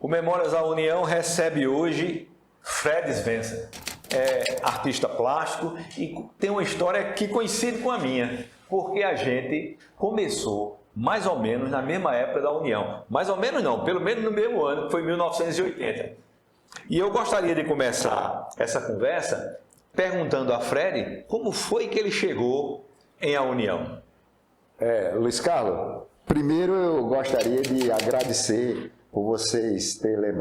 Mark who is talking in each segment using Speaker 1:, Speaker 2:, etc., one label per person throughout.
Speaker 1: O Memórias da União recebe hoje Fred Svensson. É artista plástico e tem uma história que coincide com a minha, porque a gente começou mais ou menos na mesma época da União. Mais ou menos não, pelo menos no mesmo ano, que foi 1980. E eu gostaria de começar essa conversa perguntando a Fred como foi que ele chegou em a União.
Speaker 2: Luiz Carlos, primeiro eu gostaria de agradecer por vocês terem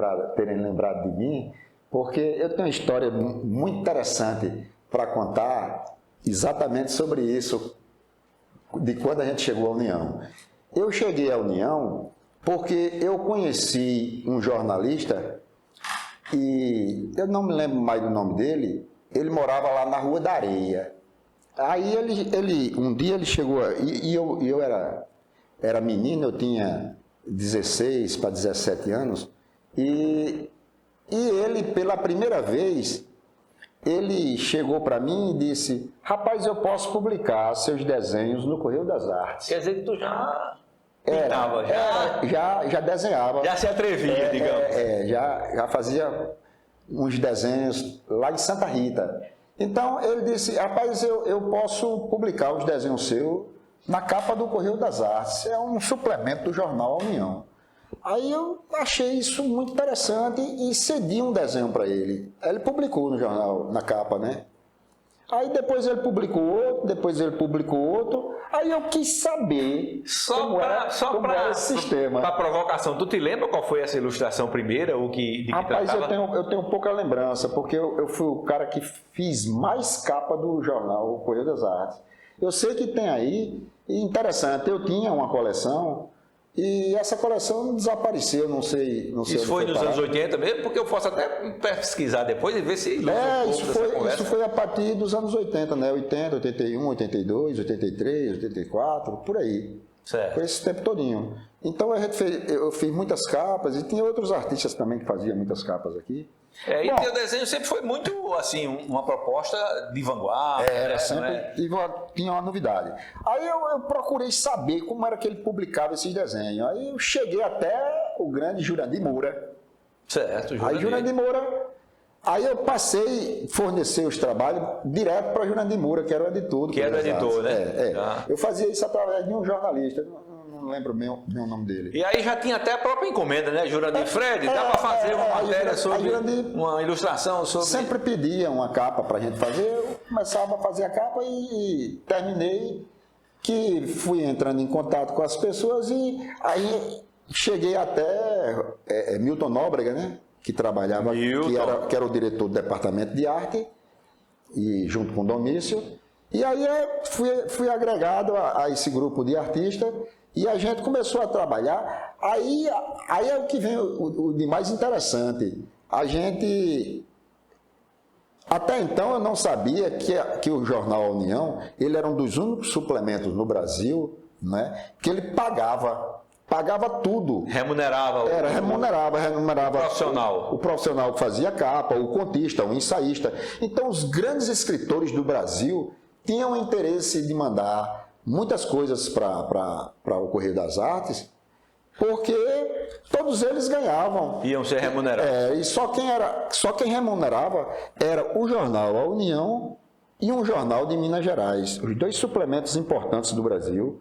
Speaker 2: lembrado de mim, porque eu tenho uma história muito interessante para contar exatamente sobre isso, de quando a gente chegou à União. Eu cheguei à União porque eu conheci um jornalista e eu não me lembro mais do nome dele, ele morava lá na Rua da Areia. Aí um dia ele chegou, e eu era menino, eu tinha 16 para 17 anos, e ele, pela primeira vez, ele chegou para mim e disse: rapaz, eu posso publicar seus desenhos no Correio das Artes.
Speaker 1: Quer dizer que tu já pintava,
Speaker 2: já desenhava.
Speaker 1: Já se atrevia, digamos.
Speaker 2: Já fazia uns desenhos lá em Santa Rita. Então ele disse: rapaz, eu posso publicar os desenhos seus na capa do Correio das Artes. É um suplemento do jornal União. Aí eu achei isso muito interessante e cedi um desenho para ele. Ele publicou no jornal, na capa, né? Aí depois ele publicou outro, aí eu quis saber como era esse sistema.
Speaker 1: Para provocação, tu te lembra qual foi essa ilustração primeira?
Speaker 2: Rapaz, eu tenho pouca lembrança, porque eu fui o cara que fiz mais capa do jornal Correio das Artes. Eu sei que tem aí, e interessante, eu tinha uma coleção, e essa coleção desapareceu, não sei
Speaker 1: Isso foi nos anos 80 mesmo? Porque eu posso até pesquisar depois e ver se...
Speaker 2: Isso foi a partir dos anos 80, né? 80, 81, 82, 83, 84, por aí.
Speaker 1: Certo.
Speaker 2: Foi esse tempo todinho. Então eu fiz muitas capas, e tinha outros artistas também que faziam muitas capas aqui.
Speaker 1: E teu desenho sempre foi muito, assim, uma proposta de vanguarda.
Speaker 2: Sempre tinha uma novidade. Aí eu procurei saber como era que ele publicava esses desenhos. Aí eu cheguei até o grande Jurandir Moura.
Speaker 1: Certo,
Speaker 2: Aí Jurandir Moura... Aí eu passei a fornecer os trabalhos direto para Jurandir Moura, que era o editor.
Speaker 1: Que era o editor, né?
Speaker 2: Eu fazia isso através de um jornalista, não lembro bem o nome dele.
Speaker 1: E aí já tinha até a própria encomenda, né, Jurandir? Fred, dá para fazer uma matéria sobre uma ilustração sobre...
Speaker 2: Sempre pedia uma capa para a gente fazer, eu começava a fazer a capa e terminei, que fui entrando em contato com as pessoas e aí cheguei até Milton Nóbrega, né? Que trabalhava, que era o diretor do departamento de arte, e junto com o Domício, e aí fui agregado a esse grupo de artistas, e a gente começou a trabalhar. Aí é o que vem o de mais interessante. A gente, até então eu não sabia que o jornal União, ele era um dos únicos suplementos no Brasil, né, que ele pagava tudo.
Speaker 1: Remunerava
Speaker 2: o
Speaker 1: profissional.
Speaker 2: O profissional que fazia capa, o contista, o ensaísta. Então, os grandes escritores do Brasil tinham interesse de mandar muitas coisas para o Correio das Artes, porque todos eles ganhavam.
Speaker 1: Iam ser remunerados.
Speaker 2: E só quem remunerava era o jornal A União e um jornal de Minas Gerais. Os dois suplementos importantes do Brasil,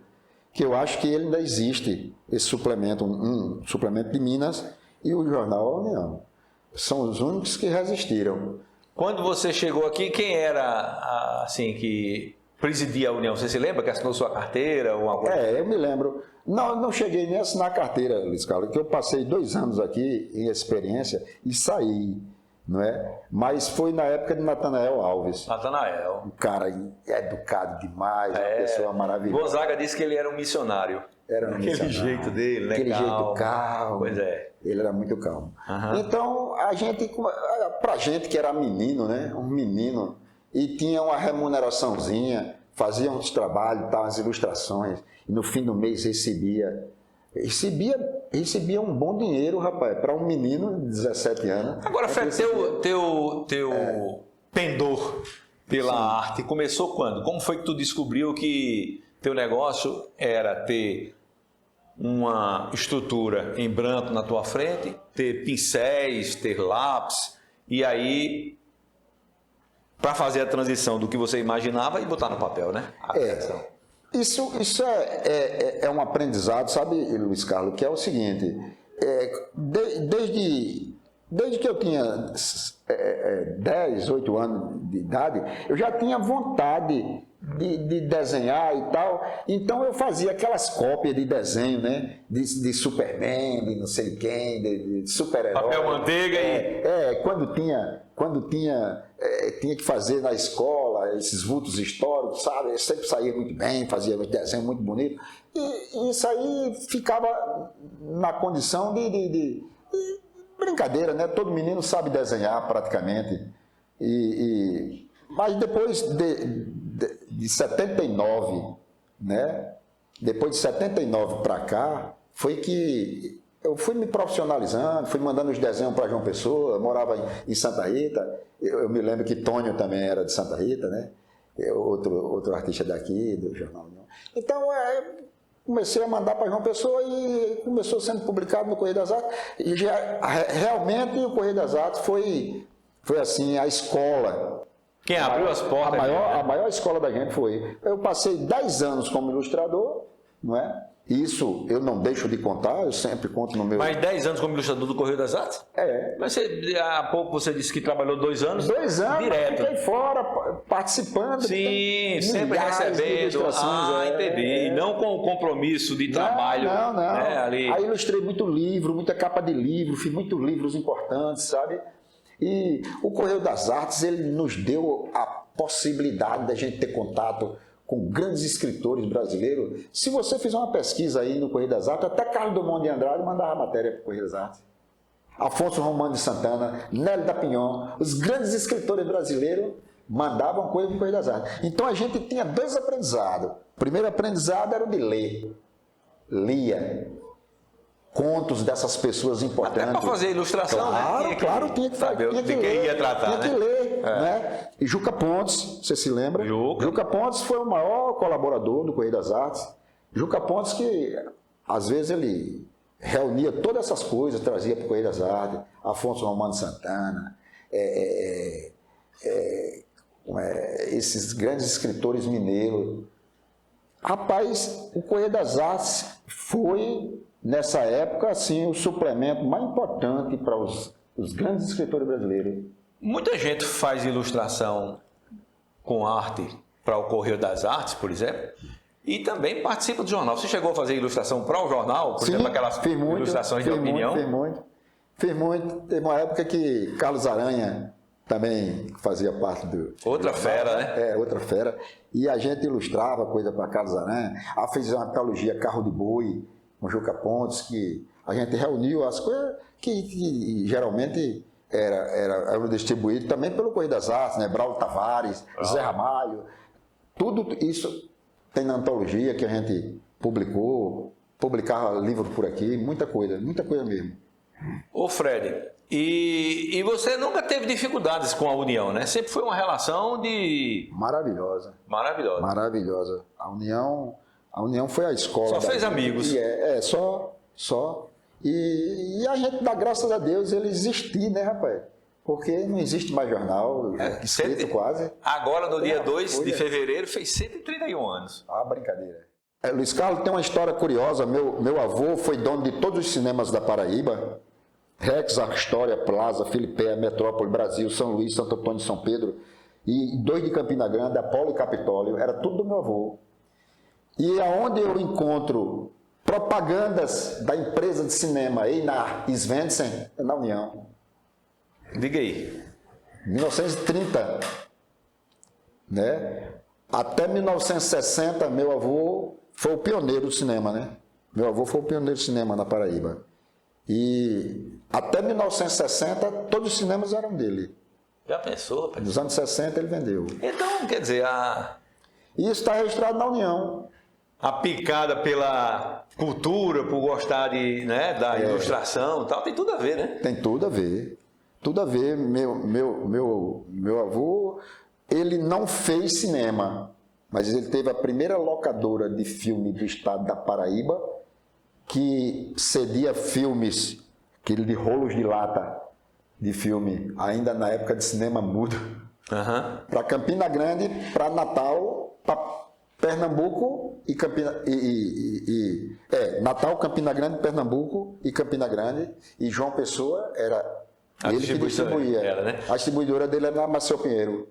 Speaker 2: que eu acho que ele ainda existe, esse suplemento, um suplemento de Minas e o jornal A União. São os únicos que resistiram.
Speaker 1: Quando você chegou aqui, quem era, assim, que presidia a União? Você se lembra que assinou sua carteira ou alguma coisa?
Speaker 2: Eu me lembro. Não cheguei nem a assinar a carteira, Luiz Carlos, que eu passei 2 anos aqui em experiência e saí, não é? Mas foi na época de Natanael Alves.
Speaker 1: Natanael.
Speaker 2: Um cara educado demais, uma pessoa maravilhosa.
Speaker 1: Gonzaga disse que ele era um missionário.
Speaker 2: Era um
Speaker 1: Aquele
Speaker 2: missionário.
Speaker 1: jeito dele, né?
Speaker 2: Aquele jeito calmo.
Speaker 1: Pois é.
Speaker 2: Ele era muito calmo.
Speaker 1: Uhum.
Speaker 2: Então, pra gente que era menino, né? Um menino, e tinha uma remuneraçãozinha, fazia uns trabalhos, umas ilustrações, e no fim do mês recebia um bom dinheiro, rapaz, para um menino de 17 anos.
Speaker 1: Agora, Fred, teu pendor pela arte começou quando? Como foi que tu descobriu que teu negócio era ter uma estrutura em branco na tua frente, ter pincéis, ter lápis, e aí para fazer a transição do que você imaginava e botar no papel, né?
Speaker 2: Isso é um aprendizado, sabe, Luiz Carlos, que é o seguinte, desde que eu tinha 10, 8 anos de idade, eu já tinha vontade de desenhar e tal, então eu fazia aquelas cópias de desenho, né, de Superman, de não sei quem, de super-herói.
Speaker 1: Papel manteiga
Speaker 2: quando tinha que fazer na escola esses vultos históricos, sabe, eu sempre saía muito bem, fazia desenho muito bonito, e isso aí ficava na condição de brincadeira, né? Todo menino sabe desenhar praticamente. Mas depois de 79, né? Depois de 79 para cá, foi que eu fui me profissionalizando, fui mandando os desenhos para João Pessoa, morava em Santa Rita. Eu me lembro que Tônio também era de Santa Rita, né? Outro artista daqui, do Jornal União. Então, comecei a mandar para João Pessoa e começou sendo publicado no Correio das Artes. E realmente o Correio das Artes foi assim, a escola.
Speaker 1: Quem abriu as portas?
Speaker 2: A maior escola da gente foi. Eu passei 10 anos como ilustrador, não é? Isso eu não deixo de contar, eu sempre conto no meu...
Speaker 1: Mais 10 anos como ilustrador do Correio das Artes? Mas há pouco você disse que trabalhou 2 anos?
Speaker 2: 2 anos,
Speaker 1: direto.
Speaker 2: Fiquei fora, participando.
Speaker 1: Sim, sempre recebendo. Entendi. Não com o compromisso de trabalho.
Speaker 2: Não.
Speaker 1: Né, ali.
Speaker 2: Aí ilustrei muito livro, muita capa de livro, fiz muitos livros importantes, sabe? E o Correio das Artes, ele nos deu a possibilidade da gente ter contato com grandes escritores brasileiros. Se você fizer uma pesquisa aí no Correio das Artes, até Carlos Drummond de Andrade mandava matéria para o Correio das Artes. Afonso Romano de Santana, Nélio da Pinhon, os grandes escritores brasileiros mandavam coisa para o Correio das Artes. Então a gente tinha 2 aprendizados. O primeiro aprendizado era o de ler. Lia contos dessas pessoas importantes.
Speaker 1: Até para fazer ilustração,
Speaker 2: claro, tinha que
Speaker 1: saber de quem ia tratar,
Speaker 2: tinha que ler, né? E Juca Pontes, você se lembra? Juca Pontes foi o maior colaborador do Correio das Artes. Juca Pontes que, às vezes, ele reunia todas essas coisas, trazia para o Correio das Artes. Afonso Romano Santana, esses grandes escritores mineiros. Rapaz, o Correio das Artes foi... Nessa época, assim, o suplemento mais importante para os grandes escritores brasileiros.
Speaker 1: Muita gente faz ilustração com arte para o Correio das Artes, por exemplo, e também participa do jornal. Você chegou a fazer ilustração para o jornal? Por exemplo, aquelas ilustrações de opinião?
Speaker 2: Fiz muito. Teve uma época que Carlos Aranha também fazia parte do...
Speaker 1: Outra fera, né?
Speaker 2: Outra fera. E a gente ilustrava coisa para Carlos Aranha. Fez uma antologia Carro de Boi, com Juca Pontes, que a gente reuniu as coisas que geralmente eram distribuídas também pelo Correio das Artes, né? Braulio Tavares, Zé Ramalho, tudo isso tem na antologia que a gente publicava livro por aqui, muita coisa mesmo.
Speaker 1: Ô Fred, e você nunca teve dificuldades com a União, né? Sempre foi uma relação de...
Speaker 2: Maravilhosa. A União foi a escola.
Speaker 1: Só fez amigos.
Speaker 2: Só. E a gente dá graças a Deus ele existir, né, rapaz? Porque não existe mais jornal, escrito quase.
Speaker 1: Agora, no dia 2 de fevereiro, fez 131 anos.
Speaker 2: Brincadeira. Luiz Carlos, tem uma história curiosa. Meu avô foi dono de todos os cinemas da Paraíba. Rex, Astoria, Plaza, Filipéia, Metrópole, Brasil, São Luís, Santo Antônio e São Pedro. E 2 de Campina Grande, Apolo e Capitólio. Era tudo do meu avô. E aonde eu encontro propagandas da empresa de cinema Einar Svendsen, é na União.
Speaker 1: Diga aí.
Speaker 2: 1930, né? Até 1960, meu avô foi o pioneiro do cinema, né? Meu avô foi o pioneiro do cinema na Paraíba. E até 1960, todos os cinemas eram dele.
Speaker 1: Já pensou, rapaz?
Speaker 2: Nos anos 60 ele vendeu.
Speaker 1: Então, quer dizer,
Speaker 2: E isso está registrado na União.
Speaker 1: A picada pela cultura, por gostar da ilustração e tal, tem tudo a ver, né?
Speaker 2: Tem tudo a ver. Tudo a ver. Meu avô, ele não fez cinema, mas ele teve a primeira locadora de filme do estado da Paraíba, que cedia filmes, aquele de rolos de lata de filme, ainda na época de cinema mudo, para Campina Grande, para Natal, para Pernambuco e Natal, Campina Grande, Pernambuco e Campina Grande, e João Pessoa era ele que distribuía.
Speaker 1: Era, né?
Speaker 2: A distribuidora dele era na Maceió Pinheiro.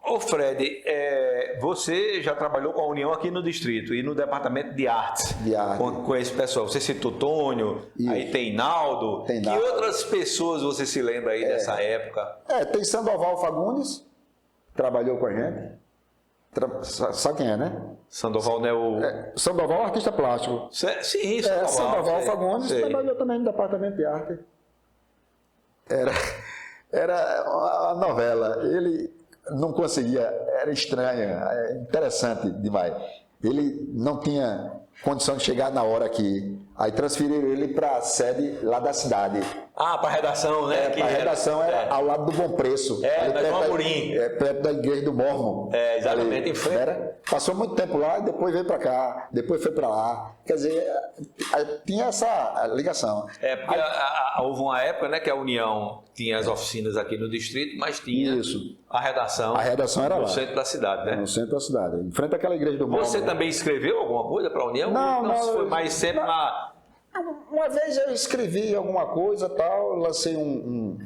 Speaker 1: Ô Fred, você já trabalhou com a União aqui no distrito e no departamento de artes. Com esse pessoal. Você citou Tônio, aí tem Naldo. Que outras pessoas você se lembra aí dessa época?
Speaker 2: Tem Sandoval Fagundes, trabalhou com a gente. Sabe quem é, né?
Speaker 1: Sandoval, né?
Speaker 2: Sandoval, artista plástico.
Speaker 1: Sim,
Speaker 2: Sandoval Fagundes trabalhou também no departamento de arte. Era uma novela. Ele não conseguia, era estranho, interessante demais. Ele não tinha condição de chegar na hora aqui. Aí transferiram ele para a sede lá da cidade.
Speaker 1: Para a redação, né?
Speaker 2: A redação era ao lado do Bom Preço.
Speaker 1: Na Amorim.
Speaker 2: Perto da igreja do Mormon.
Speaker 1: Exatamente, em frente.
Speaker 2: Passou muito tempo lá e depois veio para cá, depois foi para lá. Quer dizer, tinha essa ligação.
Speaker 1: Porque houve uma época, né, que a União tinha as oficinas aqui no distrito, mas tinha a redação.
Speaker 2: A redação era
Speaker 1: no
Speaker 2: lá.
Speaker 1: centro da cidade, né?
Speaker 2: No centro da cidade, em frente àquela igreja do Mormon.
Speaker 1: Você também escreveu alguma coisa para a União?
Speaker 2: Não,
Speaker 1: foi mais sempre na...
Speaker 2: Uma vez eu escrevi alguma coisa tal, lancei um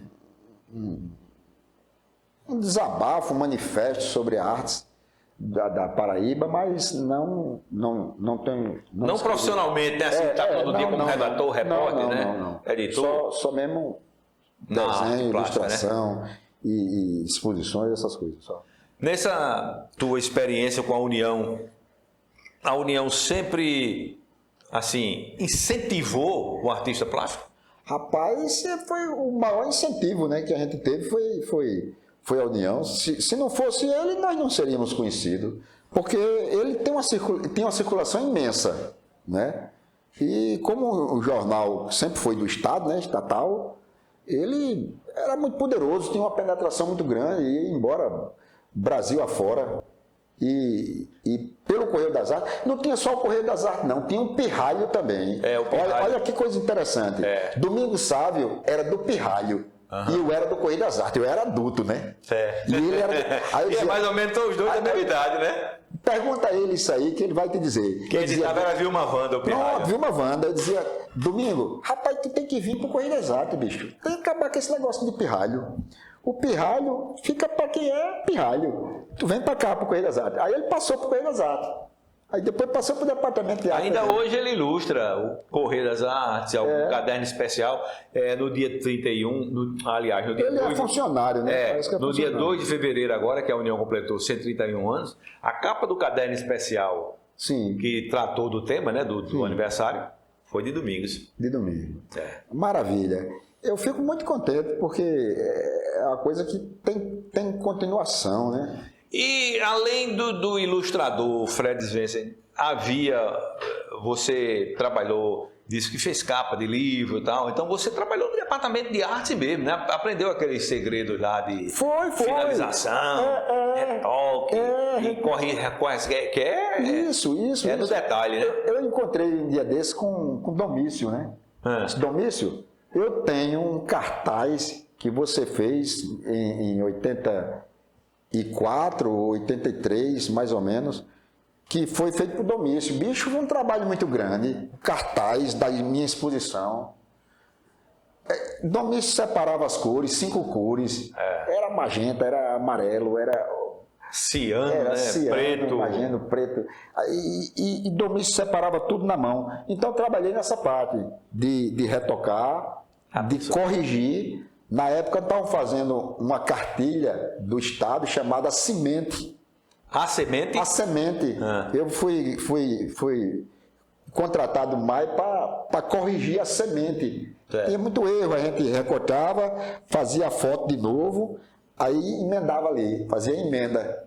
Speaker 2: desabafo, um manifesto sobre artes da Paraíba, mas não tenho...
Speaker 1: Não profissionalmente, né? Assim, tá todo dia como redator, repórter, né?
Speaker 2: Não.
Speaker 1: Editor?
Speaker 2: Só mesmo desenho, ilustração, né? e exposições, essas coisas só.
Speaker 1: Nessa tua experiência com a União sempre... assim, incentivou o artista plástico?
Speaker 2: Rapaz, foi o maior incentivo, né, que a gente teve foi a União. Se não fosse ele, nós não seríamos conhecidos. Porque ele tem uma circulação imensa, né? E como o jornal sempre foi do Estado, né, estatal, ele era muito poderoso, tinha uma penetração muito grande, e ia embora Brasil afora. E pelo Correio das Artes, não tinha só o Correio das Artes, não, tinha um pirralho também.
Speaker 1: O pirralho.
Speaker 2: Olha que coisa interessante. Domingos Sávio era do pirralho e eu era do Correio das Artes, eu era adulto, né?
Speaker 1: Certo.
Speaker 2: E ele era. Aí eu dizia,
Speaker 1: mais ou menos os dois da mesma idade, né?
Speaker 2: Pergunta a ele isso aí que ele vai te dizer.
Speaker 1: Quem editava era Vilma Wanda, o pirralho.
Speaker 2: Não, Vilma Wanda. Eu dizia, Domingo, rapaz, tu tem que vir pro Correio das Artes, bicho. Tem que acabar com esse negócio de pirralho. O pirralho fica para quem é pirralho. Tu vem para cá, para o Correio das Artes. Aí ele passou para o Correio das Artes. Aí depois passou para o departamento de arte.
Speaker 1: Ainda hoje ele ilustra o Correio das Artes, algum caderno especial, no dia 31, no dia
Speaker 2: ele 2... é funcionário, né?
Speaker 1: No dia 2 de fevereiro agora, que a União completou 131 anos, a capa do caderno especial,
Speaker 2: sim,
Speaker 1: que tratou do tema, né, do aniversário, foi de Domingos.
Speaker 2: De domingo. Maravilha. Eu fico muito contente, porque é uma coisa que tem continuação, né?
Speaker 1: E além do ilustrador Fred Svensson, você trabalhou, disse que fez capa de livro e tal, então você trabalhou no departamento de arte mesmo, né? Aprendeu aqueles segredos lá de finalização, retoque, e corre, que é... Isso. É no detalhe, né?
Speaker 2: Eu encontrei um dia desse com Domício, né? Domício, eu tenho um cartaz que você fez em 84 ou 83, mais ou menos, que foi feito por Domício. Bicho, foi um trabalho muito grande, cartaz da minha exposição. Domício separava as cores, 5 cores, era magenta, era amarelo, era
Speaker 1: ciano, né? Preto.
Speaker 2: Magenta, preto. E Domício separava tudo na mão. Então eu trabalhei nessa parte de retocar, de corrigir. Na época estavam fazendo uma cartilha do Estado chamada Semente.
Speaker 1: A semente?
Speaker 2: A semente. Eu fui contratado mais para corrigir a semente. Tinha muito erro, a gente recortava, fazia a foto de novo, aí emendava ali, fazia a emenda,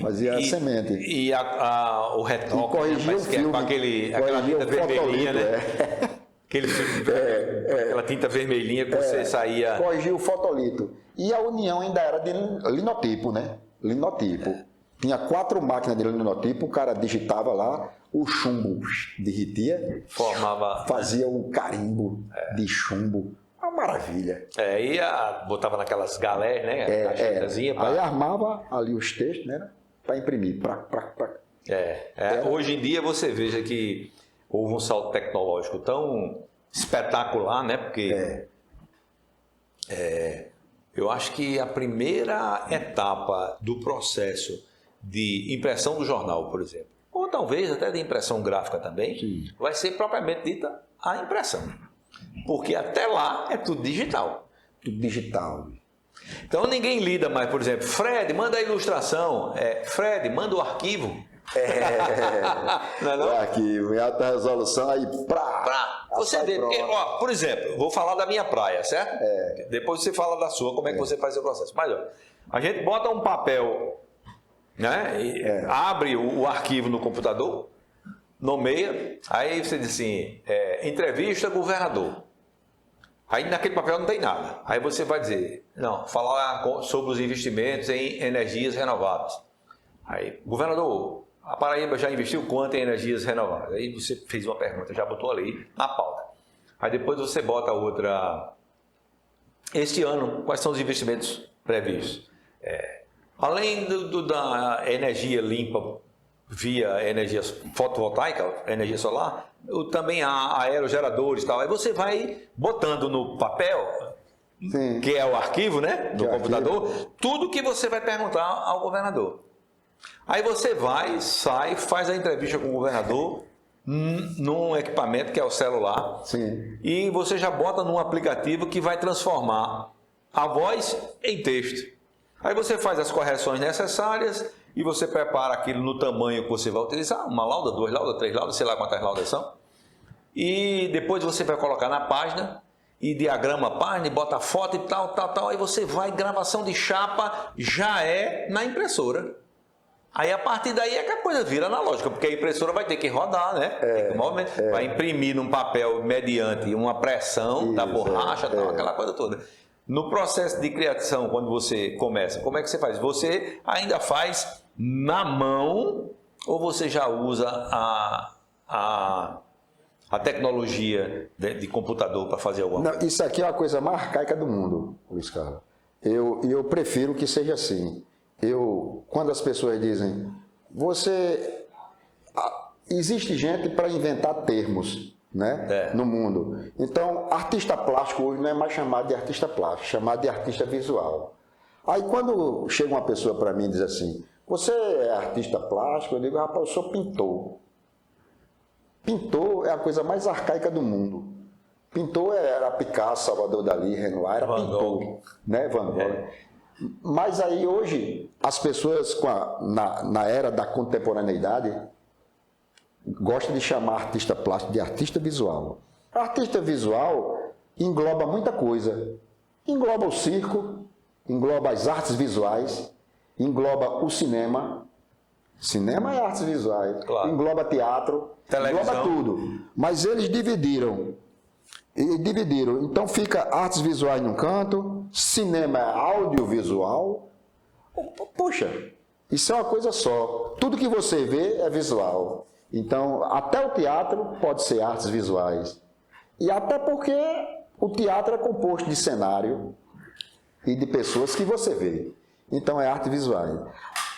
Speaker 2: fazia a semente.
Speaker 1: E o retoque,
Speaker 2: corrigia o filme,
Speaker 1: com aquela tinta vermelhinha, né? Aquela tinta vermelhinha que você saía...
Speaker 2: Corrigia o fotolito. E a União ainda era de linotipo, né? Linotipo. Tinha 4 máquinas de linotipo, o cara digitava lá, o chumbo derretia, fazia um carimbo de chumbo. Uma maravilha.
Speaker 1: E botava naquelas galés, né?
Speaker 2: Aí armava ali os textos, né? Para imprimir.
Speaker 1: Hoje em dia você veja que houve um salto tecnológico tão espetacular, né? Porque eu acho que a primeira etapa do processo de impressão do jornal, por exemplo, ou talvez até de impressão gráfica também, sim, vai ser propriamente dita a impressão. Porque até lá é tudo digital.
Speaker 2: Tudo digital.
Speaker 1: Então ninguém lida mais, por exemplo, Fred, manda a ilustração, Fred, manda o arquivo.
Speaker 2: Não é não? O arquivo, em alta resolução, aí
Speaker 1: você vê, porque, por exemplo, vou falar da minha praia, certo? Depois você fala da sua, como é que você faz o processo. Mas olha, a gente bota um papel, né? Abre o arquivo no computador, nomeia, aí você diz assim, entrevista governador. Aí naquele papel não tem nada. Aí você vai dizer, não, falar sobre os investimentos em energias renováveis. Aí, governador, a Paraíba já investiu quanto em energias renováveis? Aí você fez uma pergunta, já botou ali na pauta. Aí depois você bota outra. Este ano, quais são os investimentos previstos? Além da energia limpa via energia fotovoltaica, energia solar, também há aerogeradores e tal. Aí você vai botando no papel, sim, que é o arquivo, né, do computador, tudo que você vai perguntar ao governador. Aí você sai, faz a entrevista com o governador num equipamento que é o celular, sim, e você já bota num aplicativo que vai transformar a voz em texto. Aí você faz as correções necessárias e você prepara aquilo no tamanho que você vai utilizar, uma lauda, 2 laudas, 3 laudas, sei lá quantas laudas são. E depois você vai colocar na página e diagrama a página e bota foto e tal. Aí você vai, gravação de chapa já é na impressora. Aí a partir daí é que a coisa vira analógica, porque a impressora vai ter que rodar, né? Vai imprimir num papel mediante uma pressão da borracha, tal, aquela coisa toda. No processo de criação, quando você começa, como é que você faz? Você ainda faz na mão ou você já usa a tecnologia de computador para fazer alguma coisa?
Speaker 2: Não, isso aqui é a coisa mais arcaica do mundo, Luiz Carlos. Eu prefiro que seja assim. Quando as pessoas dizem, existe gente para inventar termos, né, no mundo. Então, artista plástico hoje não é mais chamado de artista plástico, é chamado de artista visual. Aí quando chega uma pessoa para mim e diz assim, você é artista plástico? Eu digo, rapaz, eu sou pintor. Pintor é a coisa mais arcaica do mundo. Pintor era Picasso, Salvador Dalí, Renoir, era pintor, né, Van Gogh. Mas aí hoje, as pessoas na era da contemporaneidade gostam de chamar artista plástico de artista visual. Artista visual engloba muita coisa. Engloba o circo, engloba as artes visuais, engloba o cinema. Cinema é artes visuais. Claro. Engloba teatro, televisão. Engloba tudo. Mas eles dividiram. Então fica artes visuais num canto, cinema é audiovisual. Puxa, isso é uma coisa só. Tudo que você vê é visual. Então, até o teatro pode ser artes visuais. E até porque o teatro é composto de cenário e de pessoas que você vê. Então, é arte visual.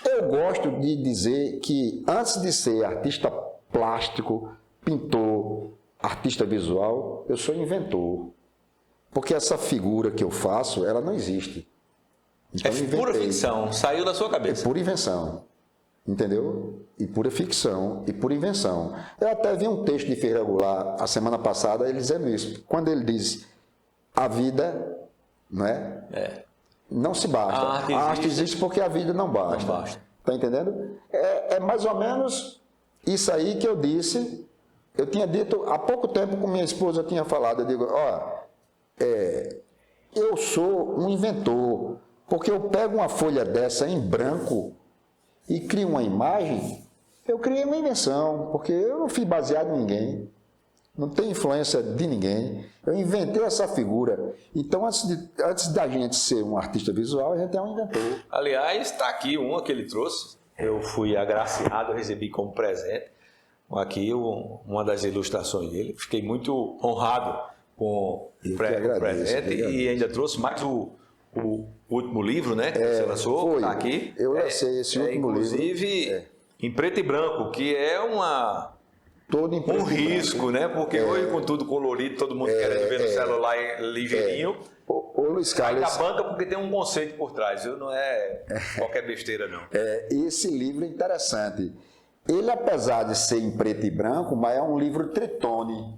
Speaker 2: Eu gosto de dizer que antes de ser artista plástico, pintor, artista visual, eu sou inventor. Porque essa figura que eu faço, ela não existe.
Speaker 1: Então, é pura ficção, saiu da sua cabeça.
Speaker 2: É pura invenção. Entendeu? E pura ficção, e pura invenção. Eu até vi um texto de Ferreira Goulart, a semana passada, ele dizendo isso. Quando ele diz, a vida, não é? Não se basta. A arte existe porque a vida não basta. Não basta. Tá entendendo? É mais ou menos isso aí que eu disse. Eu tinha dito, há pouco tempo com minha esposa eu tinha falado, eu digo, eu sou um inventor, porque eu pego uma folha dessa em branco e crio uma imagem, eu criei uma invenção, porque eu não fui baseado em ninguém, não tem influência de ninguém, eu inventei essa figura. Então, antes da gente ser um artista visual, a gente é um inventor.
Speaker 1: Aliás, está aqui uma que ele trouxe, eu fui agraciado, eu recebi como presente aqui uma das ilustrações dele. Fiquei muito honrado com o presente e ainda trouxe mais o último livro, né, que você lançou, está aqui.
Speaker 2: Eu lancei esse último
Speaker 1: inclusive,
Speaker 2: livro.
Speaker 1: Inclusive, em preto e branco, que é
Speaker 2: todo em preto
Speaker 1: um risco, né? Porque hoje com tudo colorido, todo mundo querendo ver no celular ligeirinho.
Speaker 2: Ô Luiz Carlos,
Speaker 1: da banca porque tem um conceito por trás, viu? Não é qualquer besteira, não.
Speaker 2: Esse livro é interessante. Ele, apesar de ser em preto e branco, mas é um livro tritone.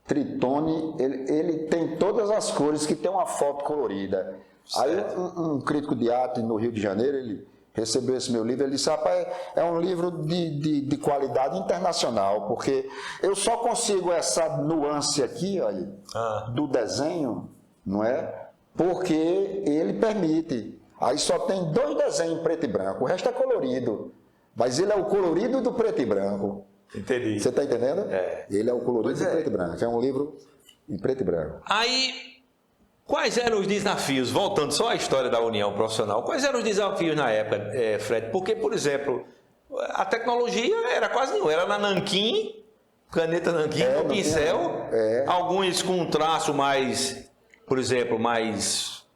Speaker 2: Tritone, ele tem todas as cores que tem uma foto colorida. Certo. Aí um crítico de arte no Rio de Janeiro, ele recebeu esse meu livro, ele disse, rapaz, é um livro de qualidade internacional, porque eu só consigo essa nuance aqui, olha, do desenho, não é? Porque ele permite. Aí só tem 2 desenhos em preto e branco, o resto é colorido. Mas ele é o colorido do preto e branco.
Speaker 1: Entendi.
Speaker 2: Você está entendendo? Ele é o colorido do preto e branco. É um livro em preto e branco.
Speaker 1: Aí, quais eram os desafios, voltando só à história da União Profissional, quais eram os desafios na época, Fred? Porque, por exemplo, a tecnologia era quase nenhuma, era na nanquim, caneta nanquim, no pincel, alguns com um traço mais, por exemplo, mais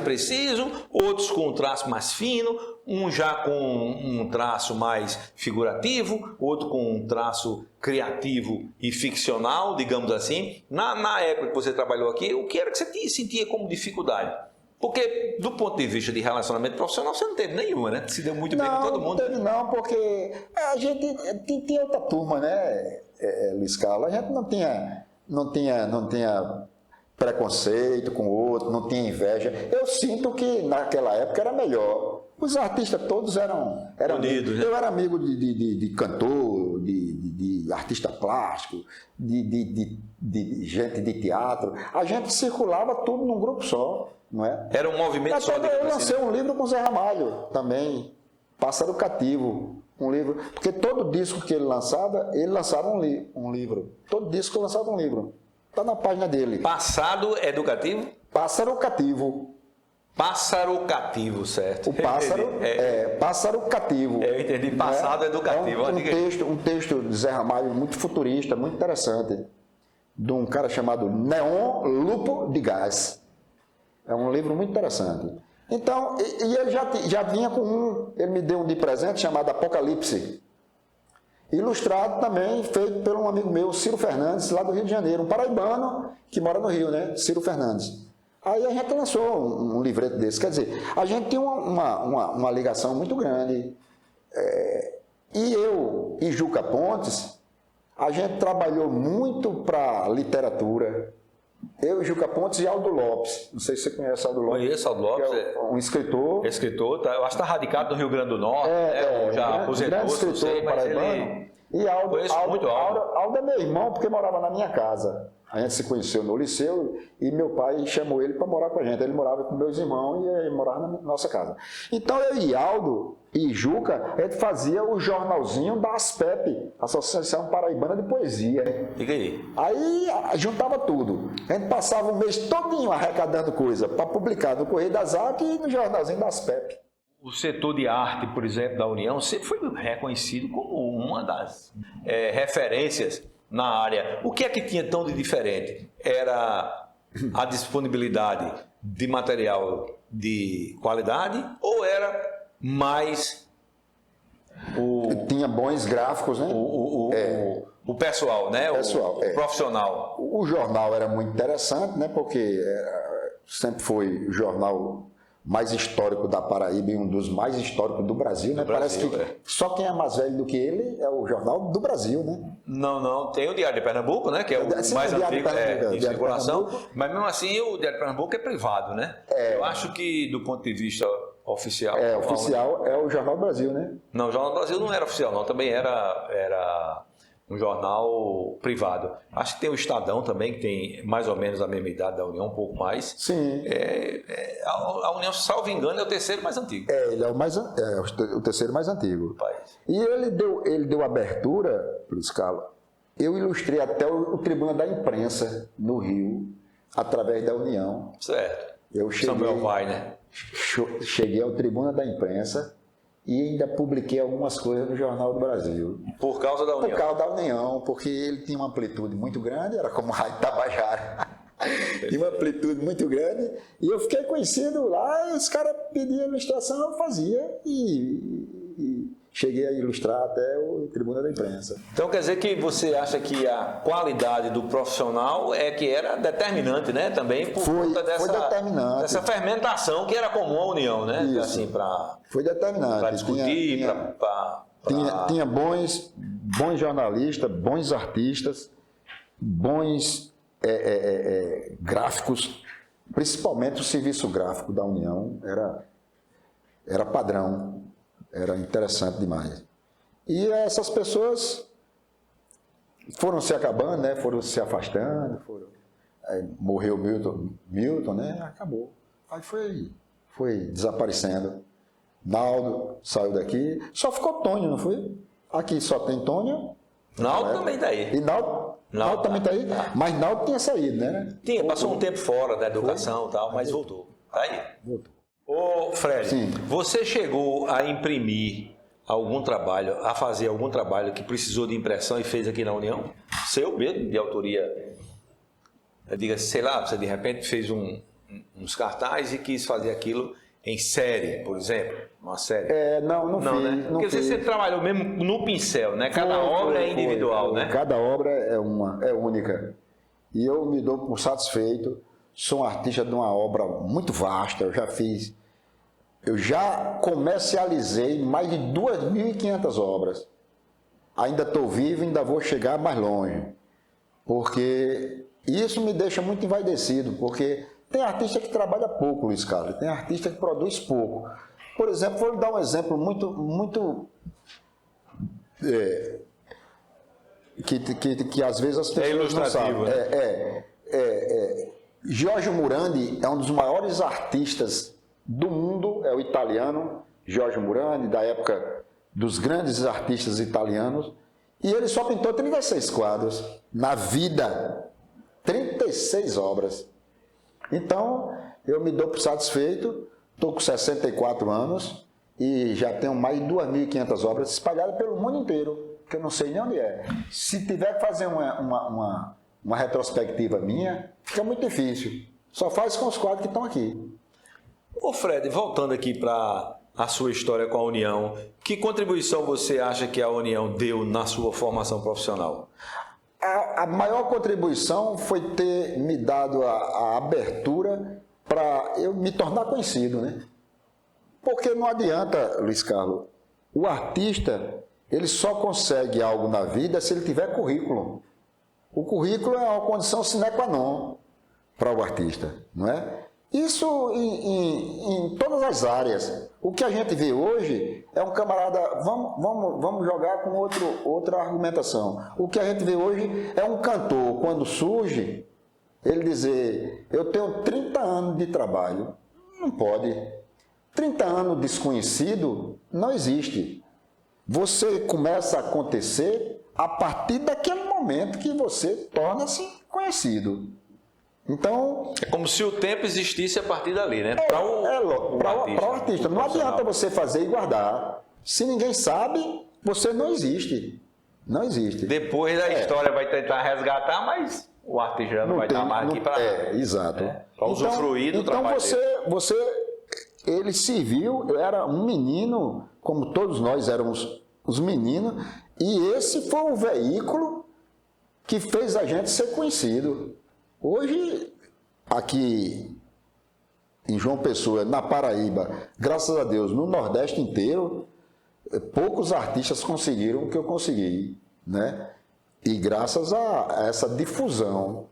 Speaker 1: preciso, outros com um traço mais fino, um já com um traço mais figurativo, outro com um traço criativo e ficcional, digamos assim. Na época que você trabalhou aqui, o que era que você sentia como dificuldade? Porque, do ponto de vista de relacionamento profissional, você não teve nenhuma, né? Se deu muito bem com todo mundo.
Speaker 2: Não teve não, porque a gente tinha outra turma, né, Luiz Carlos? A gente não tinha preconceito com o outro, não tinha inveja. Eu sinto que naquela época era melhor. Os artistas todos eram unidos, né? Eu era amigo de cantor, de artista plástico, de gente de teatro. A gente circulava tudo num grupo só, não é?
Speaker 1: Era um movimento só.
Speaker 2: Eu lancei um livro com o Zé Ramalho também, Pássaro Cativo. Um livro, porque todo disco que ele lançava um livro. Todo disco lançava um livro. Está na página dele.
Speaker 1: Passado educativo?
Speaker 2: Pássaro Cativo.
Speaker 1: Pássaro Cativo, certo.
Speaker 2: O pássaro Pássaro Cativo.
Speaker 1: Eu entendi, passado educativo.
Speaker 2: Um texto de Zé Ramalho muito futurista, muito interessante, de um cara chamado Neon Lupo de Gás. É um livro muito interessante. Então, e ele já vinha com ele me deu um de presente chamado Apocalipse. Ilustrado também, feito por um amigo meu, Ciro Fernandes, lá do Rio de Janeiro, um paraibano que mora no Rio, né? Ciro Fernandes. Aí a gente lançou um livreto desse. Quer dizer, a gente tem uma ligação muito grande. E eu e Juca Pontes, a gente trabalhou muito para literatura. Eu e Juca Pontes e Aldo Lopes. Não sei se você conhece Aldo Lopes.
Speaker 1: Conheço Aldo Lopes.
Speaker 2: Um escritor.
Speaker 1: Escritor, tá, eu acho que está radicado no Rio Grande do Norte. Já aposentou,
Speaker 2: grande escritor paraibano. E Aldo é meu irmão, porque morava na minha casa. A gente se conheceu no liceu e meu pai chamou ele para morar com a gente. Ele morava com meus irmãos e ele morava na nossa casa. Então eu e Aldo e Juca, a gente fazia o jornalzinho da ASPEP, Associação Paraibana de Poesia.
Speaker 1: Fica aí.
Speaker 2: Aí juntava tudo. A gente passava o mês todinho arrecadando coisa para publicar no Correio das Artes e no jornalzinho da ASPEP.
Speaker 1: O setor de arte, por exemplo, da União, sempre foi reconhecido como uma das referências na área. O que é que tinha tão de diferente? Era a disponibilidade de material de qualidade ou era mais
Speaker 2: Tinha bons gráficos, né?
Speaker 1: O pessoal, né? O profissional.
Speaker 2: O jornal era muito interessante, né? Porque sempre foi o jornal mais histórico da Paraíba e um dos mais históricos do Brasil, né? Parece que só quem é mais velho do que ele é o jornal do Brasil, né?
Speaker 1: Não, tem o Diário de Pernambuco, né? Que é o mais antigo em circulação, mas mesmo assim o Diário de Pernambuco é privado, né? Eu acho que do ponto de vista oficial...
Speaker 2: Oficial é o Jornal do Brasil, né?
Speaker 1: Não, o Jornal do Brasil não era oficial, não, também era um jornal privado. Acho que tem o Estadão também, que tem mais ou menos a mesma idade da União, um pouco mais.
Speaker 2: Sim.
Speaker 1: A União, salvo engano, é o terceiro mais antigo.
Speaker 2: Ele é o terceiro mais antigo.
Speaker 1: País.
Speaker 2: E ele deu abertura, Luiz Carlos. Eu ilustrei até o Tribuna da Imprensa, no Rio, através da União.
Speaker 1: Certo.
Speaker 2: Eu cheguei,
Speaker 1: Samuel Vai, né?
Speaker 2: Cheguei ao Tribuna da Imprensa e ainda publiquei algumas coisas no Jornal do Brasil.
Speaker 1: Por causa da União?
Speaker 2: Por causa da União, porque ele tinha uma amplitude muito grande, era como o Rádio Tabajara. Tinha uma amplitude muito grande, e eu fiquei conhecido lá, e os caras pediam ilustração, eu fazia, e cheguei a ilustrar até o Tribuna da Imprensa.
Speaker 1: Então quer dizer que você acha que a qualidade do profissional é que era determinante, né? Também por conta dessa fermentação que era comum à União, né?
Speaker 2: Isso.
Speaker 1: Assim,
Speaker 2: foi determinante.
Speaker 1: Para discutir,
Speaker 2: tinha bons jornalistas, bons artistas, bons gráficos, principalmente o serviço gráfico da União era padrão. Era interessante demais. E essas pessoas foram se acabando, né? Foram se afastando. Morreu Milton, né? Acabou. Aí foi desaparecendo. Naldo saiu daqui. Só ficou Tônio, não foi? Aqui só tem Tônio.
Speaker 1: Naldo também está aí.
Speaker 2: E Naldo também está aí. Mas Naldo tinha saído, né?
Speaker 1: Passou um tempo fora da educação e tal, mas voltou. Está aí.
Speaker 2: Voltou.
Speaker 1: Ô Fred,
Speaker 2: Sim.
Speaker 1: Você chegou a imprimir algum trabalho, a fazer algum trabalho que precisou de impressão e fez aqui na União? Seu mesmo, de autoria? Diga, sei lá, você de repente fez uns cartazes e quis fazer aquilo em série, por exemplo? Uma série?
Speaker 2: Não fiz.
Speaker 1: Né? Porque você trabalhou mesmo no pincel, né? Cada obra é individual, né?
Speaker 2: Cada obra é única. E eu me dou por satisfeito. Sou um artista de uma obra muito vasta, eu já comercializei mais de 2.500 obras. Ainda estou vivo, ainda vou chegar mais longe. Porque isso me deixa muito envaidecido, porque tem artista que trabalha pouco, Luiz Carlos, tem artista que produz pouco. Por exemplo, vou lhe dar um exemplo muito que às vezes as pessoas não sabem.
Speaker 1: Né?
Speaker 2: Giorgio Murandi é um dos maiores artistas do mundo, é o italiano Giorgio Murandi, da época dos grandes artistas italianos, e ele só pintou 36 quadros na vida, 36 obras. Então, eu me dou por satisfeito, estou com 64 anos e já tenho mais de 2.500 obras espalhadas pelo mundo inteiro, que eu não sei nem onde é. Se tiver que fazer uma retrospectiva minha, fica muito difícil. Só faz com os quadros que estão aqui.
Speaker 1: Ô Fred, voltando aqui para a sua história com a União, que contribuição você acha que a União deu na sua formação profissional?
Speaker 2: A maior contribuição foi ter me dado a abertura para eu me tornar conhecido, né? Porque não adianta, Luiz Carlos, o artista, ele só consegue algo na vida se ele tiver currículo. O currículo é uma condição sine qua non para o artista, não é? Isso em todas as áreas. O que a gente vê hoje é um camarada, vamos jogar com outra argumentação. O que a gente vê hoje é um cantor, quando surge, ele dizer, eu tenho 30 anos de trabalho. Não pode. 30 anos desconhecido não existe. Você começa a acontecer a partir daquele momento que você torna-se conhecido. Então,
Speaker 1: é como se o tempo existisse a partir dali, né? Para
Speaker 2: o artista. Não adianta você fazer e guardar. Se ninguém sabe, você não existe. Não existe.
Speaker 1: Depois da história vai tentar resgatar, mas o artista já não vai estar mais aqui para...
Speaker 2: exato.
Speaker 1: Para usufruir do trabalho
Speaker 2: dele. Ele se viu, eu era um menino, como todos nós éramos os meninos, e esse foi o veículo que fez a gente ser conhecido. Hoje, aqui em João Pessoa, na Paraíba, graças a Deus, no Nordeste inteiro, poucos artistas conseguiram o que eu consegui, né? E graças a essa difusão,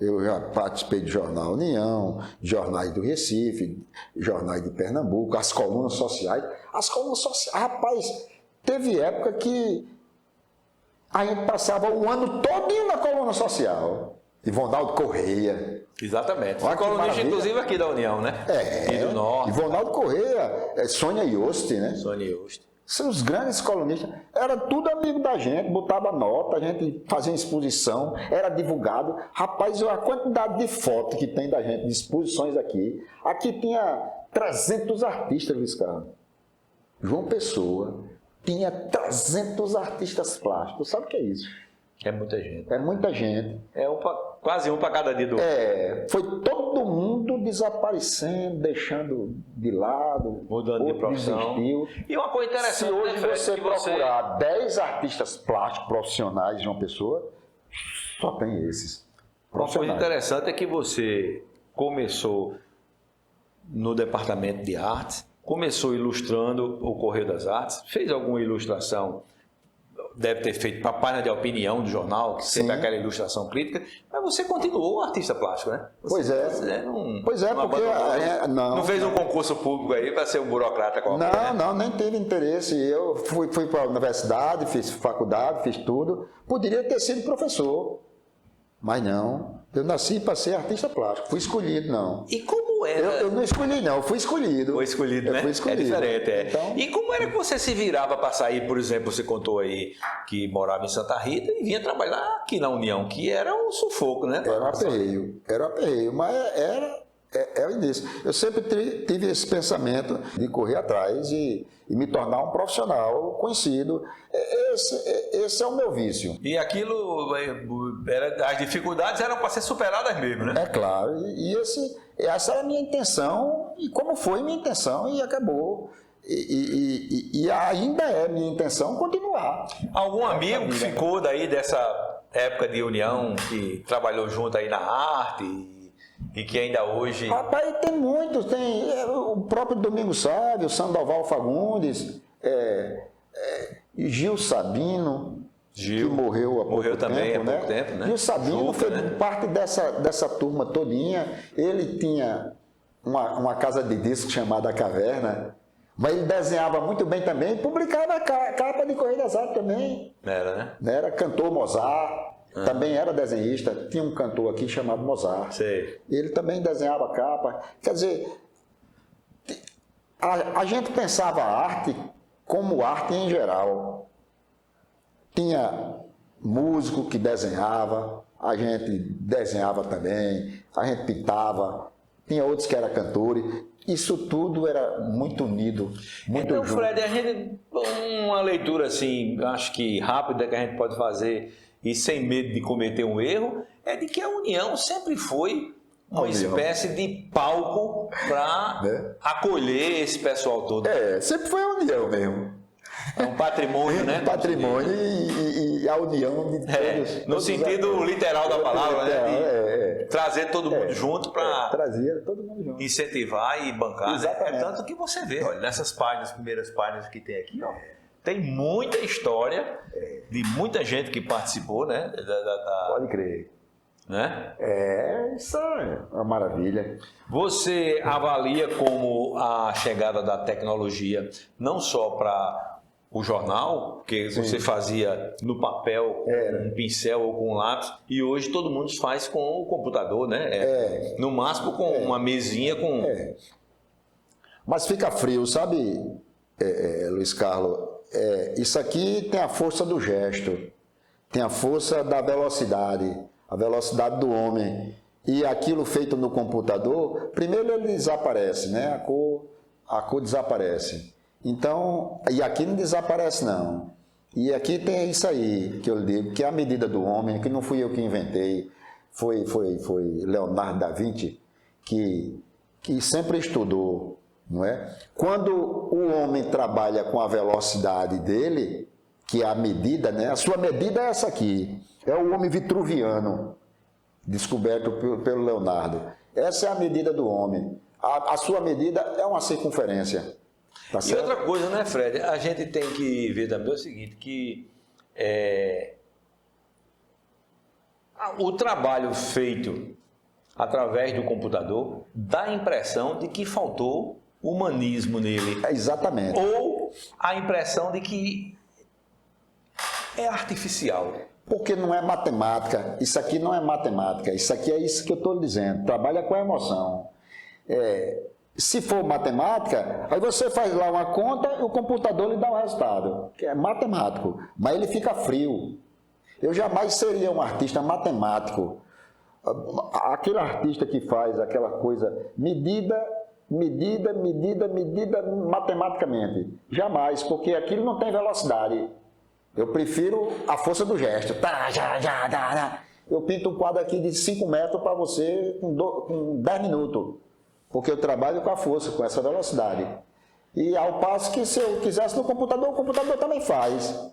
Speaker 2: eu já participei de Jornal União, jornais do Recife, jornais de Pernambuco, as colunas sociais. As colunas sociais, rapaz, teve época que a gente passava o ano todo na coluna social. Ivonaldo Correia.
Speaker 1: Exatamente. Foi colunista, inclusive, aqui da União, né? E do Norte.
Speaker 2: Ivonaldo Correia, Sônia Yost, né?
Speaker 1: Sônia Yost.
Speaker 2: São os grandes colunistas. Era tudo amigo da gente, botava nota, a gente fazia exposição, era divulgado. Rapaz, a quantidade de fotos que tem da gente, de exposições aqui. Aqui tinha 300 artistas, Luiz Carlos. João Pessoa tinha 300 artistas plásticos. Sabe o que é isso?
Speaker 1: É muita gente.
Speaker 2: É muita gente.
Speaker 1: Quase um para cada dia do outro.
Speaker 2: Foi todo mundo desaparecendo, deixando de lado,
Speaker 1: mudando de profissão.
Speaker 2: Desistiu.
Speaker 1: E uma coisa interessante,
Speaker 2: se hoje você procurar 10 artistas plásticos profissionais de uma pessoa, só tem esses.
Speaker 1: Uma coisa interessante é que você começou no departamento de artes, começou ilustrando o Correio das Artes, fez alguma ilustração, deve ter feito para a página de opinião do jornal, que sempre é aquela ilustração crítica, mas você continuou artista plástico, né?
Speaker 2: Pois é.
Speaker 1: Não fez um concurso público aí para ser um burocrata qualquer.
Speaker 2: Não, nem teve interesse. Eu fui para a universidade, fiz faculdade, fiz tudo. Poderia ter sido professor, mas não. Eu nasci para ser artista plástico. Fui escolhido, não.
Speaker 1: E como era?
Speaker 2: Eu não escolhi, não. Eu fui escolhido.
Speaker 1: Foi escolhido, né?
Speaker 2: Fui escolhido.
Speaker 1: É diferente, é.
Speaker 2: Então...
Speaker 1: E como era que você se virava para sair, por exemplo, você contou aí que morava em Santa Rita e vinha trabalhar aqui na União, que era um sufoco, né?
Speaker 2: Era um aperreio, mas era o início. Eu sempre tive esse pensamento de correr atrás e me tornar um profissional conhecido. Esse é o meu vício.
Speaker 1: E aquilo, as dificuldades eram para ser superadas mesmo, né?
Speaker 2: É claro, essa era a minha intenção, e como foi minha intenção, e acabou. E ainda é minha intenção continuar.
Speaker 1: Algum amigo que ficou daí dessa época de União, que trabalhou junto aí na arte e que ainda hoje...
Speaker 2: Rapaz, tem muitos, tem o próprio Domingos Sávio, Sandoval Fagundes, Gil Sabino, que morreu há pouco tempo.
Speaker 1: Também há pouco tempo, né?
Speaker 2: Gil Sabino foi parte dessa turma todinha. Ele tinha uma casa de disco chamada Caverna, mas ele desenhava muito bem também, publicava capa de Correio das Artes também.
Speaker 1: Era, né?
Speaker 2: Era cantor Mozart. Também era desenhista, tinha um cantor aqui chamado Mozart.
Speaker 1: Sei.
Speaker 2: Ele também desenhava capa. Quer dizer, a gente pensava a arte como arte em geral. Tinha músico que desenhava, a gente desenhava também, a gente pintava, tinha outros que eram cantores. Isso tudo era muito unido, muito
Speaker 1: junto. Então, Fred,
Speaker 2: a
Speaker 1: gente, uma leitura assim, acho que rápida que a gente pode fazer e sem medo de cometer um erro, é de que a União sempre foi uma espécie de palco para acolher esse pessoal todo.
Speaker 2: Sempre foi a União mesmo.
Speaker 1: É um patrimônio, né?
Speaker 2: Um patrimônio e a união de todos.
Speaker 1: No sentido literal da palavra, né? Trazer todo mundo junto para
Speaker 2: trazia todo mundo junto.
Speaker 1: Incentivar e bancar.
Speaker 2: Exatamente.
Speaker 1: É tanto que você vê, olha, nessas páginas, primeiras páginas que tem aqui, ó, tem muita história de muita gente que participou, né?
Speaker 2: Pode crer.
Speaker 1: Né?
Speaker 2: Isso é uma maravilha.
Speaker 1: Você avalia como a chegada da tecnologia, não só para o jornal, que você fazia no papel, com um pincel ou com um lápis, e hoje todo mundo faz com o computador, né? No máximo com uma mesinha com...
Speaker 2: Mas fica frio, sabe, Luiz Carlos? Isso aqui tem a força do gesto, tem a força da velocidade, a velocidade do homem. E aquilo feito no computador, primeiro ele desaparece, né? A cor desaparece. Então, e aqui não desaparece não. E aqui tem isso aí que eu digo, que é a medida do homem, que não fui eu que inventei, foi Leonardo da Vinci que sempre estudou, não é? Quando o homem trabalha com a velocidade dele, que é a medida, né? A sua medida é essa aqui, é o homem vitruviano, descoberto pelo Leonardo. Essa é a medida do homem. A sua medida é uma circunferência. Tá certo?
Speaker 1: E outra coisa, né, Fred? A gente tem que ver também o seguinte, que o trabalho feito através do computador dá a impressão de que faltou humanismo nele.
Speaker 2: Exatamente.
Speaker 1: Ou a impressão de que é artificial.
Speaker 2: Porque não é matemática. Isso aqui não é matemática. Isso aqui é isso que eu estou dizendo. Trabalha com a emoção. Se for matemática, aí você faz lá uma conta e o computador lhe dá o resultado, que é matemático, mas ele fica frio. Eu jamais seria um artista matemático. Aquele artista que faz aquela coisa medida medida matematicamente. Jamais, porque aquilo não tem velocidade. Eu prefiro a força do gesto. Eu pinto um quadro aqui de 5 metros para você com 10 minutos. Porque eu trabalho com a força, com essa velocidade. E ao passo que se eu quisesse no computador, o computador também faz.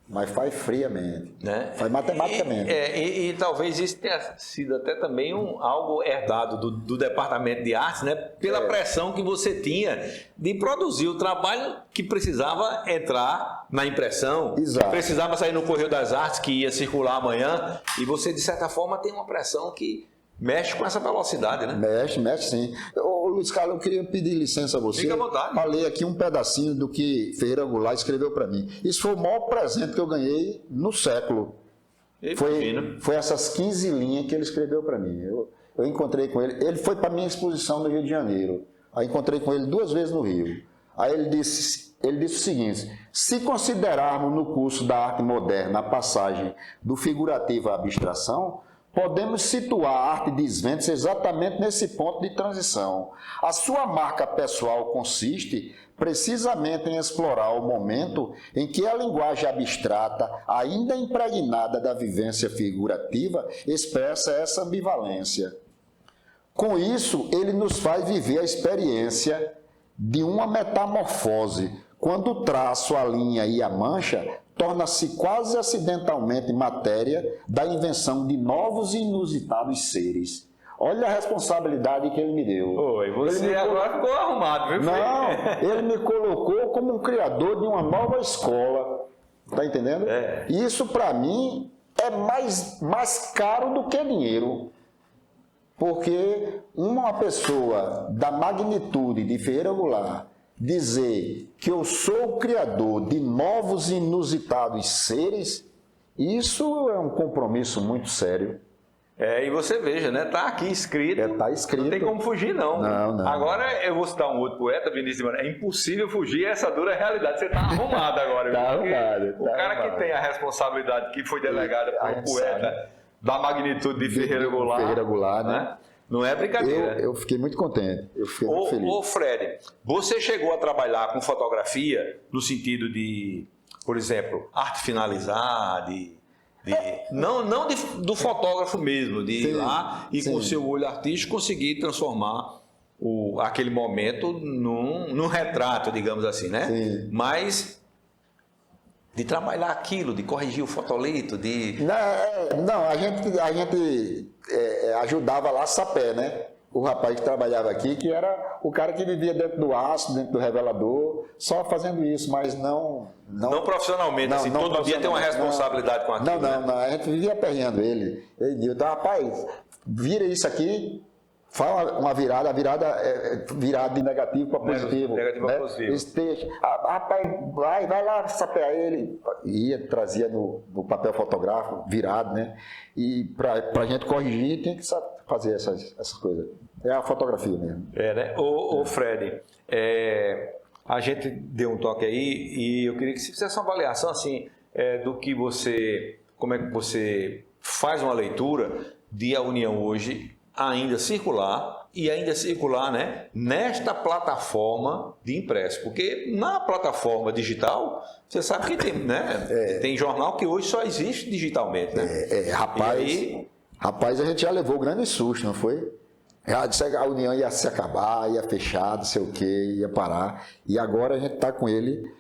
Speaker 2: Mas faz friamente,
Speaker 1: né?
Speaker 2: Faz matematicamente.
Speaker 1: E talvez isso tenha sido até também algo herdado do departamento de artes, né? Pela pressão que você tinha de produzir o trabalho que precisava entrar na impressão,
Speaker 2: Exato.
Speaker 1: Precisava sair no Correio das Artes, que ia circular amanhã, e você, de certa forma, tem uma pressão que mexe com essa velocidade, né?
Speaker 2: Mexe sim. Ô, Luiz Carlos, eu queria pedir licença a você.
Speaker 1: Fica à vontade.
Speaker 2: Para ler aqui um pedacinho do que Ferreira Goulart escreveu para mim. Isso foi o maior presente que eu ganhei no século. Foi essas 15 linhas que ele escreveu para mim. Eu encontrei com ele. Ele foi para a minha exposição no Rio de Janeiro. Aí encontrei com ele 2 vezes no Rio. Aí ele disse o seguinte: se considerarmos no curso da arte moderna a passagem do figurativo à abstração, podemos situar a arte de Svensson exatamente nesse ponto de transição. A sua marca pessoal consiste precisamente em explorar o momento em que a linguagem abstrata, ainda impregnada da vivência figurativa, expressa essa ambivalência. Com isso, ele nos faz viver a experiência de uma metamorfose, quando o traço, a linha e a mancha torna-se quase acidentalmente matéria da invenção de novos e inusitados seres. Olha a responsabilidade que ele me deu.
Speaker 1: Oi, você agora ficou arrumado, viu?
Speaker 2: Não, ele me colocou como um criador de uma nova escola. Tá entendendo? E isso, para mim, é mais caro do que dinheiro. Porque uma pessoa da magnitude de Ferreira Goulart dizer que eu sou o criador de novos e inusitados seres, isso é um compromisso muito sério.
Speaker 1: E você veja, né? Tá aqui escrito.
Speaker 2: Tá escrito.
Speaker 1: Não tem como fugir, não.
Speaker 2: Não.
Speaker 1: Agora eu vou citar um outro poeta, Vinícius de Moraes. É impossível fugir essa dura realidade. Você tá arrumado agora.
Speaker 2: Tá arrumado.
Speaker 1: O cara que tem a responsabilidade que foi delegada por um poeta da magnitude de Ferreira Goulart,
Speaker 2: né?
Speaker 1: Não é brincadeira.
Speaker 2: Eu fiquei muito contente, eu fiquei muito feliz.
Speaker 1: Ô Fred, você chegou a trabalhar com fotografia no sentido de, por exemplo, arte finalizar, não do fotógrafo mesmo, de ir lá e com o seu olho artístico conseguir transformar aquele momento num retrato, digamos assim, né?
Speaker 2: Sim.
Speaker 1: Mas de trabalhar aquilo, de corrigir o fotolito,
Speaker 2: Não, a gente ajudava lá a sapé, né? O rapaz que trabalhava aqui, que era o cara que vivia dentro do aço, dentro do revelador, só fazendo isso, mas não
Speaker 1: profissionalmente, assim, todo dia tem uma responsabilidade com aquilo.
Speaker 2: Não, a gente vivia aperreando ele. Ele disse, rapaz, vira isso aqui, fala uma virada, a virada é virada de negativo para positivo.
Speaker 1: Negativo para positivo.
Speaker 2: Rapaz, vai lá sapear ele. Trazia no papel fotográfico, virado, né? E para a gente corrigir, tem que fazer essas coisas. É a fotografia mesmo.
Speaker 1: Né? Ô Fred, a gente deu um toque aí e eu queria que você fizesse uma avaliação assim, do que como é que você faz uma leitura de A União Hoje ainda circular, né, nesta plataforma de impresso, porque na plataforma digital, você sabe que tem, né, tem jornal que hoje só existe digitalmente, né?
Speaker 2: Rapaz, a gente já levou grande susto, não foi? A União ia se acabar, ia fechar, não sei o que, ia parar, e agora a gente está com ele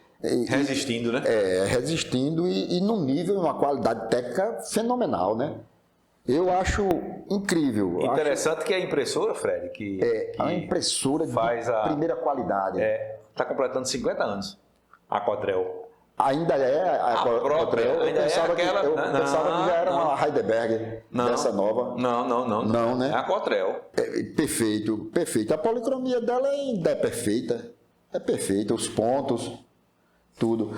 Speaker 1: resistindo, né?
Speaker 2: Resistindo e num nível, numa qualidade técnica fenomenal, né? Eu acho incrível.
Speaker 1: Interessante que a impressora, Fred, que
Speaker 2: a impressora de primeira qualidade.
Speaker 1: Está completando 50 anos, a Cotrel.
Speaker 2: Ainda é a Cotrel? Eu pensava que já era uma Heidelberg dessa nova.
Speaker 1: Não, né? É a Cotrel.
Speaker 2: Perfeito. A policromia dela ainda é perfeita. É perfeita, os pontos, tudo.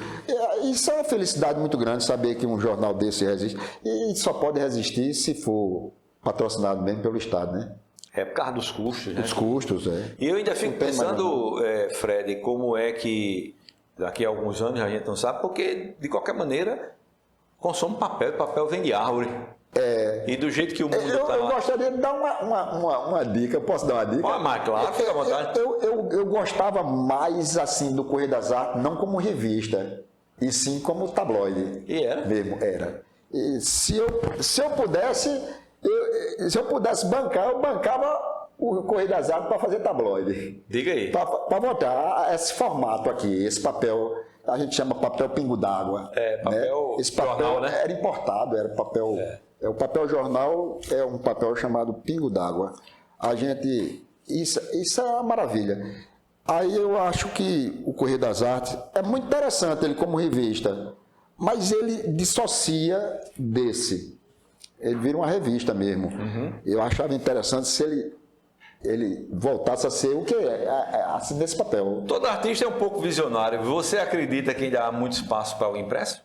Speaker 2: Isso é uma felicidade muito grande saber que um jornal desse resiste. E só pode resistir se for patrocinado mesmo pelo Estado, né?
Speaker 1: Por causa dos custos, né?
Speaker 2: Os custos,
Speaker 1: E eu ainda fico pensando, Fred, como é que daqui a alguns anos a gente não sabe, porque de qualquer maneira consome papel vem de árvore. E do jeito que o mundo
Speaker 2: Eu
Speaker 1: está...
Speaker 2: gostaria de dar uma dica. Eu posso dar uma dica?
Speaker 1: Mas claro, fica à vontade.
Speaker 2: Eu gostava mais assim do Correio das Artes, não como revista, e sim como tabloide.
Speaker 1: E era?
Speaker 2: Mesmo, era. E se eu pudesse bancar, eu bancava o Correio das Artes para fazer tabloide.
Speaker 1: Diga aí.
Speaker 2: Para botar esse formato aqui, esse papel, a gente chama papel pingo d'água.
Speaker 1: Papel,
Speaker 2: né? Esse papel
Speaker 1: jornal, né?
Speaker 2: era importado, era papel... O papel jornal é um papel chamado pingo d'água. Isso é uma maravilha. Aí eu acho que o Correio das Artes é muito interessante ele como revista, mas ele dissocia desse. Ele vira uma revista mesmo. Eu achava interessante se ele voltasse a ser o que assim desse papel.
Speaker 1: Todo artista é um pouco visionário. Você acredita que ainda há muito espaço para o impresso?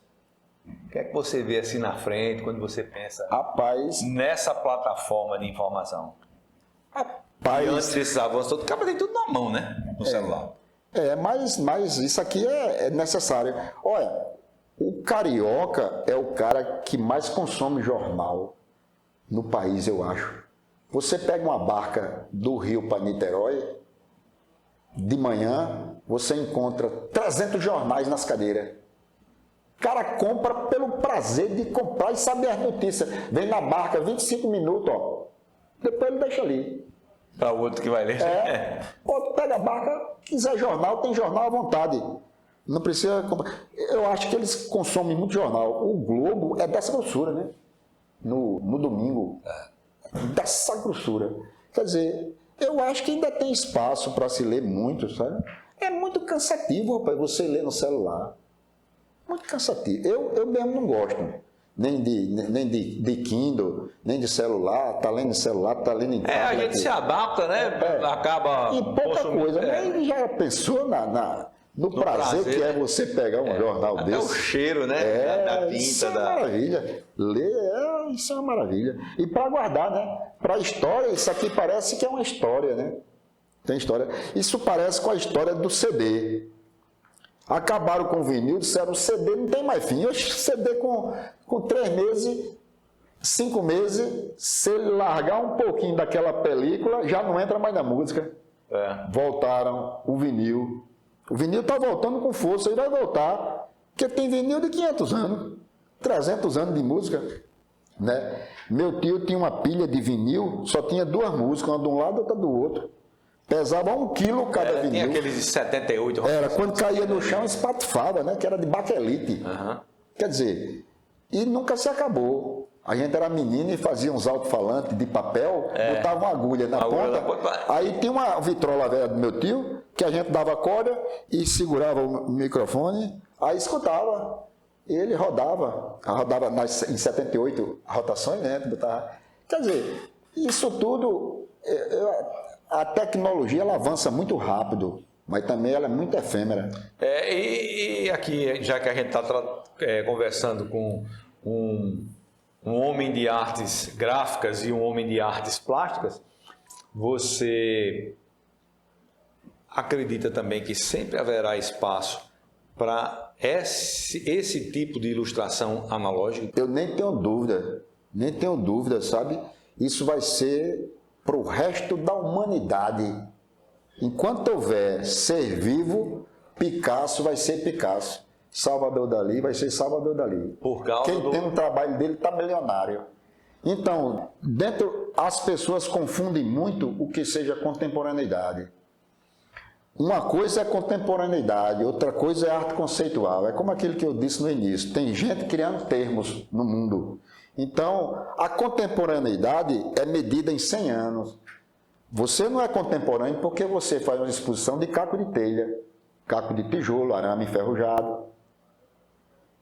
Speaker 1: O que é que você vê assim na frente quando você pensa nessa plataforma de informação? E antes desses avanços todos, o cara tem tudo na mão, né? No celular.
Speaker 2: Mas isso aqui é necessário. Olha, o carioca é o cara que mais consome jornal no país, eu acho. Você pega uma barca do Rio para Niterói, de manhã, você encontra 300 jornais nas cadeiras. O cara compra pelo prazer de comprar e saber as notícias. Vem na barca, 25 minutos, ó. Depois ele deixa ali.
Speaker 1: Para o outro que vai ler.
Speaker 2: Pô, pega a barca, quiser jornal, tem jornal à vontade. Não precisa comprar. Eu acho que eles consomem muito jornal. O Globo é dessa grossura, né? No domingo. Dessa grossura. Quer dizer, eu acho que ainda tem espaço para se ler muito, sabe? É muito cansativo, rapaz, você ler no celular. Muito cansativo. Eu mesmo não gosto. Nem de Kindle, nem de celular. Tá lendo em celular, tá lendo em tablet.
Speaker 1: A gente se adapta, né? Acaba...
Speaker 2: E pouca coisa. Mas já pensou no prazer que é você pegar um jornal desse?
Speaker 1: É o cheiro, né? Da tinta.
Speaker 2: Isso é uma maravilha. Ler, isso é uma maravilha. E para guardar, né? Para a história, isso aqui parece que é uma história, né? Tem história. Isso parece com a história do CD. Acabaram com o vinil, disseram o CD não tem mais fim. Hoje, CD com 3 meses, 5 meses, se ele largar um pouquinho daquela película, já não entra mais na música. Voltaram o vinil. O vinil está voltando com força e vai voltar, porque tem vinil de 500 anos, 300 anos de música. Né? Meu tio tinha uma pilha de vinil, só tinha 2 músicas, uma de um lado e outra do outro. Pesava 1 quilo cada vinil.
Speaker 1: Tinha aqueles de 78.
Speaker 2: Era, quando caía no chão, espatifava, né? Que era de baquelite. Quer dizer, e nunca se acabou. A gente era menino e fazia uns alto-falantes de papel, botava uma agulha na ponta. Aí tinha uma vitrola velha do meu tio, que a gente dava corda e segurava o microfone, aí escutava. E ele rodava em 78 rotações, né? Quer dizer, isso tudo... A tecnologia ela avança muito rápido, mas também ela é muito efêmera.
Speaker 1: E aqui, já que a gente está conversando com um homem de artes gráficas e um homem de artes plásticas, você acredita também que sempre haverá espaço para esse tipo de ilustração analógica?
Speaker 2: Eu nem tenho dúvida, sabe? Isso vai ser para o resto da humanidade. Enquanto houver ser vivo, Picasso vai ser Picasso. Salvador Dalí vai ser Salvador Dalí. Quem tem um trabalho dele está milionário. Então, as pessoas confundem muito o que seja contemporaneidade. Uma coisa é contemporaneidade, outra coisa é arte conceitual. É como aquilo que eu disse no início. Tem gente criando termos no mundo. Então, a contemporaneidade é medida em 100 anos. Você não é contemporâneo porque você faz uma exposição de caco de telha, caco de tijolo, arame enferrujado.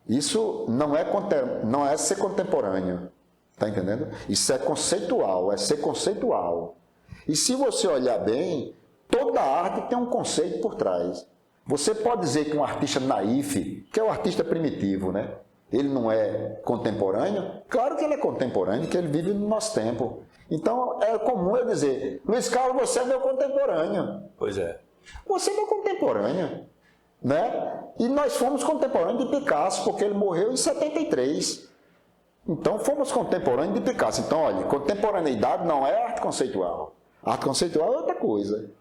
Speaker 2: Isso não é ser contemporâneo, tá entendendo? Isso é conceitual, é ser conceitual. E se você olhar bem, toda arte tem um conceito por trás. Você pode dizer que um artista naif, que é um artista primitivo, né? Ele não é contemporâneo? Claro que ele é contemporâneo, que ele vive no nosso tempo. Então, é comum eu dizer, Luiz Carlos, você é meu contemporâneo.
Speaker 1: Pois é.
Speaker 2: Você é meu contemporâneo. Né? E nós fomos contemporâneos de Picasso, porque ele morreu em 73. Então, fomos contemporâneos de Picasso. Então, olha, contemporaneidade não é arte conceitual. Arte conceitual é outra coisa.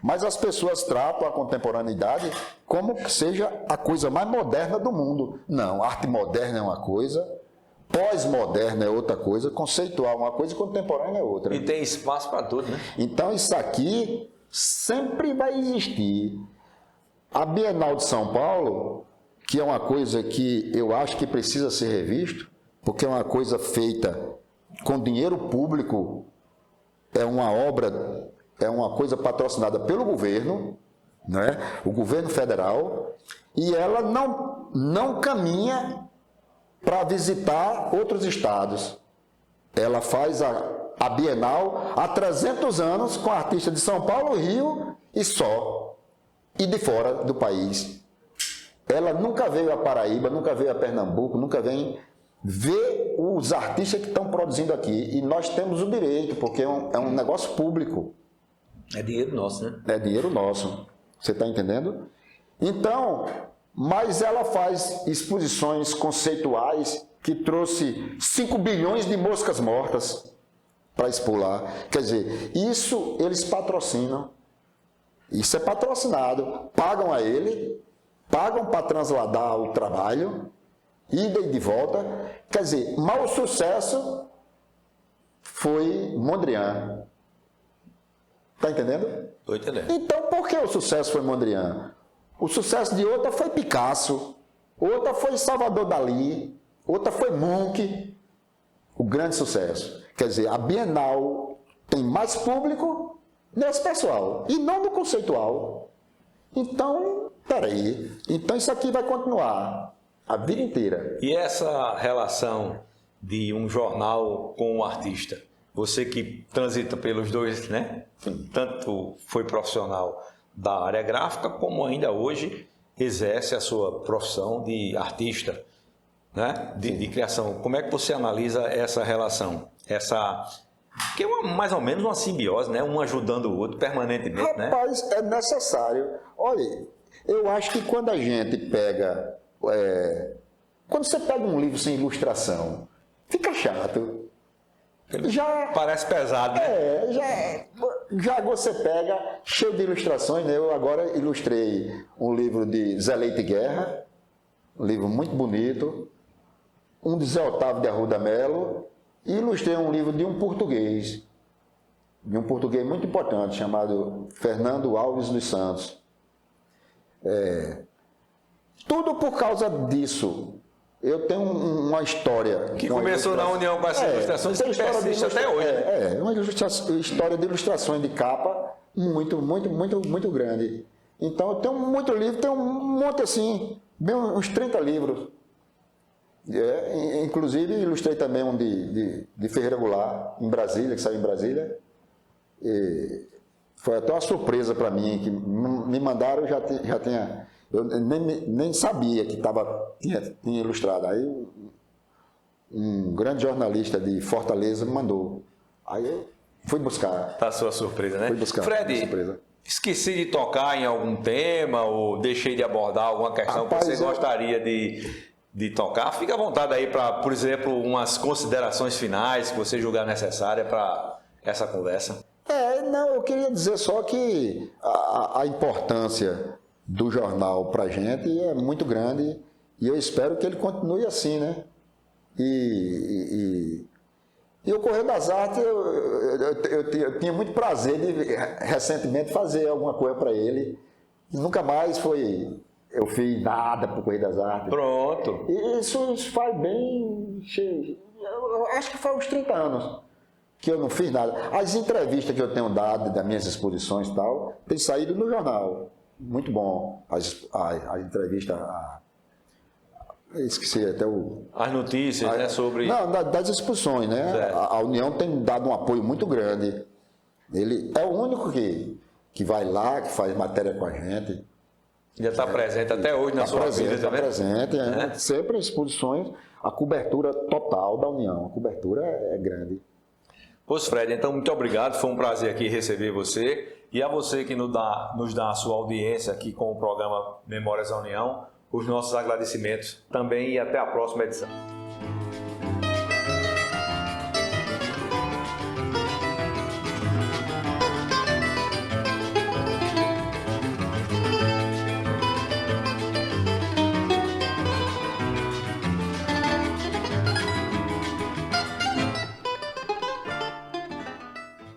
Speaker 2: Mas as pessoas tratam a contemporaneidade como que seja a coisa mais moderna do mundo. Não, arte moderna é uma coisa, pós-moderna é outra coisa, conceitual é uma coisa e contemporânea é outra.
Speaker 1: E tem espaço para tudo, né?
Speaker 2: Então, isso aqui sempre vai existir. A Bienal de São Paulo, que é uma coisa que eu acho que precisa ser revisto, porque é uma coisa feita com dinheiro público, é uma obra, é uma coisa patrocinada pelo governo, né? O governo federal, e ela não caminha para visitar outros estados. Ela faz a Bienal há 300 anos com artistas de São Paulo, Rio e só, e de fora do país. Ela nunca veio a Paraíba, nunca veio a Pernambuco, nunca vem ver os artistas que estão produzindo aqui. E nós temos o direito, porque é um negócio público.
Speaker 1: É dinheiro nosso, né?
Speaker 2: É dinheiro nosso. Você está entendendo? Então, mas ela faz exposições conceituais que trouxe 5 bilhões de moscas mortas para expor lá. Quer dizer, isso eles patrocinam. Isso é patrocinado. Pagam a ele, pagam para transladar o trabalho, ida e de volta. Quer dizer, mau sucesso foi Mondrian. Está entendendo?
Speaker 1: Estou entendendo.
Speaker 2: Então, por que o sucesso foi Mondrian? O sucesso de outra foi Picasso, outra foi Salvador Dalí, outra foi Munch. O grande sucesso. Quer dizer, a Bienal tem mais público nesse pessoal, e não no conceitual. Então, peraí. Então, isso aqui vai continuar a vida inteira.
Speaker 1: E essa relação de um jornal com um artista? Você que transita pelos dois, né? Tanto foi profissional da área gráfica, como ainda hoje exerce a sua profissão de artista, né? De criação. Como é que você analisa essa relação? Que é mais ou menos uma simbiose, né? Um ajudando o outro permanentemente, né?
Speaker 2: Rapaz, é necessário. Olha, eu acho que quando a gente pega... quando você pega um livro sem ilustração, fica chato. Já
Speaker 1: parece pesado, né?
Speaker 2: Já você pega cheio de ilustrações, né? Eu agora ilustrei um livro de Zé Leite Guerra, um livro muito bonito, um de Zé Otávio de Arruda Melo, e ilustrei um livro de um português muito importante, chamado Fernando Alves dos Santos. Tudo por causa disso. Eu tenho uma história...
Speaker 1: Que começou na união com essas ilustrações e persiste até hoje.
Speaker 2: Uma história de ilustrações de capa muito grande. Então, eu tenho muito livro, tenho um monte assim, bem uns 30 livros. Inclusive, ilustrei também um de Ferreira Goulart, em Brasília, que saiu em Brasília. E foi até uma surpresa para mim, que me mandaram, já tinha... Eu nem sabia que tinha ilustrado. Aí um grande jornalista de Fortaleza me mandou. Aí eu fui buscar.
Speaker 1: Tá a sua surpresa, né?
Speaker 2: Fui buscar.
Speaker 1: Fred,
Speaker 2: surpresa.
Speaker 1: Esqueci de tocar em algum tema ou deixei de abordar alguma questão. Rapaz, que você gostaria de tocar? Fique à vontade aí para, por exemplo, umas considerações finais que você julgar necessária para essa conversa.
Speaker 2: Não, eu queria dizer só que a importância do jornal para a gente é muito grande e eu espero que ele continue assim, né? E o Correio das Artes, eu tinha muito prazer de recentemente fazer alguma coisa para ele. Nunca mais eu fiz nada para o Correio das Artes.
Speaker 1: Pronto.
Speaker 2: E isso faz bem... Eu acho que faz uns 30 anos que eu não fiz nada. As entrevistas que eu tenho dado das minhas exposições e tal, tem saído no jornal. Muito bom. A entrevista... esqueci até
Speaker 1: as notícias, né, sobre...
Speaker 2: Não, das exposições, né? A União tem dado um apoio muito grande. Ele é o único que vai lá, que faz matéria com a gente.
Speaker 1: Já está presente até hoje na sua vida também?
Speaker 2: Está presente, sempre em exposições, a cobertura total da União. A cobertura é grande.
Speaker 1: Pois, Fred, então muito obrigado. Foi um prazer aqui receber você. E a você que nos dá a sua audiência aqui com o programa Memórias da União, os nossos agradecimentos também e até a próxima edição.